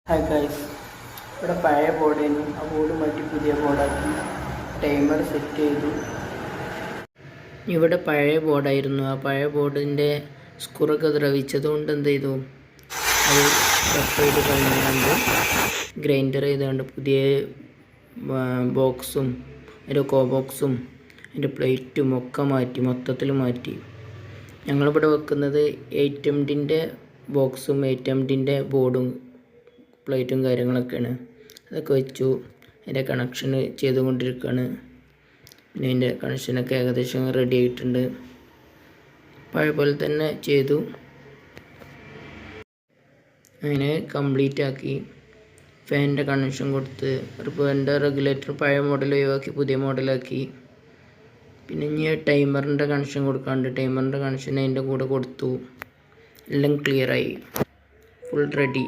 Hi guys, ഇവിടെ പഴയ ബോർഡായിരുന്നു. ആ ബോർഡ് മാറ്റി പുതിയ ബോർഡാക്കി ടൈമർ സെറ്റ് ചെയ്തു. ഇവിടെ പഴയ ബോർഡായിരുന്നു. ആ പഴയ ബോർഡിൻ്റെ സ്ക്രൂയൊക്കെ ദ്രവിച്ചതുകൊണ്ട് എന്ത് ചെയ്തു, അത് കട്ട് ചെയ്ത് കഴിഞ്ഞുകൊണ്ട് ഗ്രൈൻഡർ ചെയ്തുകൊണ്ട് പുതിയ ബോക്സും അതിൻ്റെ ബോക്സും അതിൻ്റെ പ്ലേറ്റും ഒക്കെ മാറ്റി, മൊത്തത്തിൽ മാറ്റി. ഞങ്ങളിവിടെ വെക്കുന്നത് 8MDൻ്റെ ബോക്സും 8MDൻ്റെ ബോർഡും പ്ലേറ്റും കാര്യങ്ങളൊക്കെയാണ്. അതൊക്കെ വെച്ചു. അതിൻ്റെ കണക്ഷൻ ചെയ്തുകൊണ്ടിരിക്കുകയാണ്. പിന്നെ അതിൻ്റെ കണക്ഷനൊക്കെ ഏകദേശം റെഡി ആയിട്ടുണ്ട്. പഴയ പോലെ തന്നെ ചെയ്തു. അങ്ങനെ കംപ്ലീറ്റ് ആക്കി. ഫാനിൻ്റെ കണക്ഷൻ കൊടുത്ത് ഫാനിൻ്റെ റെഗുലേറ്റർ പഴയ മോഡൽ ഒഴിവാക്കി പുതിയ മോഡലാക്കി. പിന്നെ ഇനി ടൈമറിൻ്റെ കണക്ഷൻ കൊടുക്കാണ്ട് ടൈമറിൻ്റെ കണക്ഷൻ അതിൻ്റെ കൂടെ കൊടുത്തു. എല്ലാം ക്ലിയറായി, ഫുൾ റെഡി.